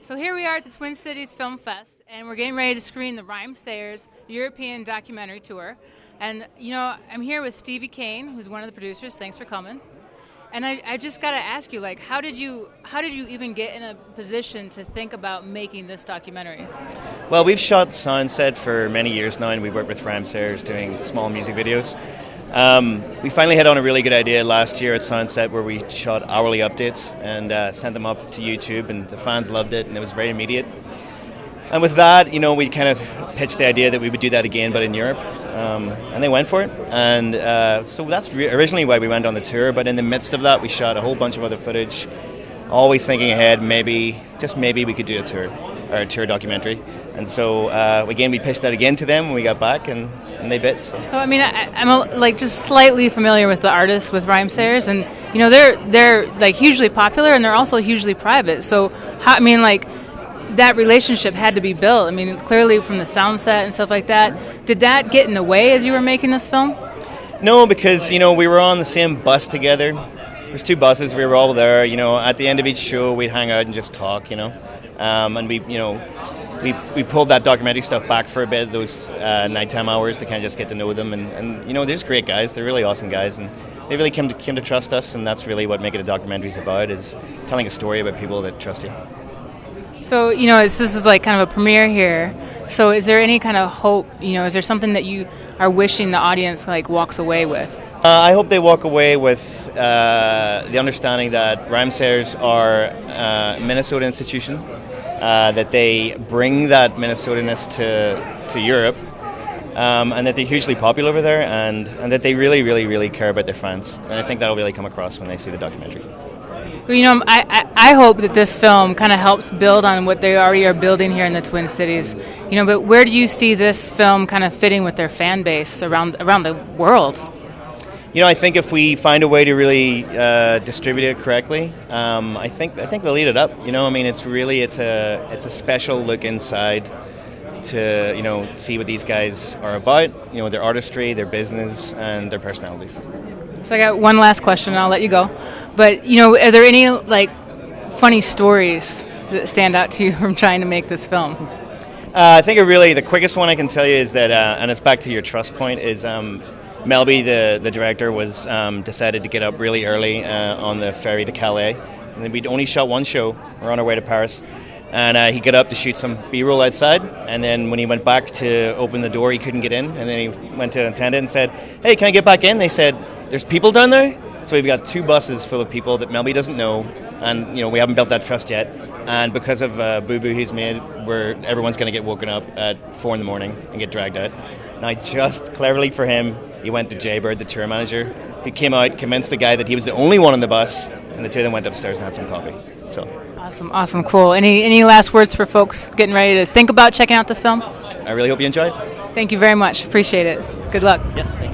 So here we are at the Twin Cities Film Fest, and we're getting ready to screen the Rhymesayers European documentary tour. And, you know, I'm here with Stevie Kane, who's one of the producers. Thanks for coming. And I just got to ask you, like, how did you even get in a position to think about making this documentary? Well, we've shot Sunset for many years now, and we've worked with Rhymesayers doing small music videos. We finally hit on a really good idea last year at Sunset where we shot hourly updates and sent them up to YouTube, and the fans loved it, and it was very immediate. And with that, you know, we kind of pitched the idea that we would do that again, but in Europe, and they went for it. And so that's originally why we went on the tour, but in the midst of that, we shot a whole bunch of other footage, always thinking ahead, maybe we could do a tour documentary. And so, again, we pitched that again to them when we got back, and they bit. So I mean, I'm like just slightly familiar with the artists with Rhymesayers, and you know they're like hugely popular, and they're also hugely private. So that relationship had to be built. I mean, it's clearly from the sound set and stuff like that. Did that get in the way as you were making this film? No, because you know we were on the same bus together. There's two buses. We were all there. You know, at the end of each show, we'd hang out and just talk. You know, and we pulled that documentary stuff back for a bit, those nighttime hours to kind of just get to know them. And you know, they're just great guys. They're really awesome guys, and they really came to trust us. And that's really what making a documentary is about, is telling a story about people that trust you. So, you know, this is like kind of a premiere here. So is there any kind of hope, you know, is there something that you are wishing the audience like walks away with? I hope they walk away with the understanding that Rhymesayers are a Minnesota institution, that they bring that Minnesotaness to Europe, and that they're hugely popular over there, and that they really, really, really care about their fans. And I think that'll really come across when they see the documentary. Well, you know, I hope that this film kind of helps build on what they already are building here in the Twin Cities. You know, but where do you see this film kind of fitting with their fan base around the world? You know, I think if we find a way to really distribute it correctly, I think they'll eat it up. You know, I mean, it's a special look inside to, you know, see what these guys are about. You know, their artistry, their business, and their personalities. So I got one last question, and I'll let you go. But, you know, are there any, like, funny stories that stand out to you from trying to make this film? I think the quickest one I can tell you is that, and it's back to your trust point, is Melby, the director, was decided to get up really early on the ferry to Calais. And then we'd only shot one show. We're on our way to Paris. And he got up to shoot some B-roll outside. And then when he went back to open the door, he couldn't get in. And then he went to an attendant and said, "Hey, can I get back in?" They said, "There's people down there." So we've got two buses full of people that Melby doesn't know, and you know we haven't built that trust yet. And because of boo-boo he's made, everyone's going to get woken up at 4 a.m. and get dragged out. Now, just cleverly for him, he went to Jaybird, the tour manager, who came out, convinced the guy that he was the only one on the bus, and the two of them went upstairs and had some coffee. So awesome, cool. Any last words for folks getting ready to think about checking out this film? I really hope you enjoyed. Thank you very much. Appreciate it. Good luck. Yeah.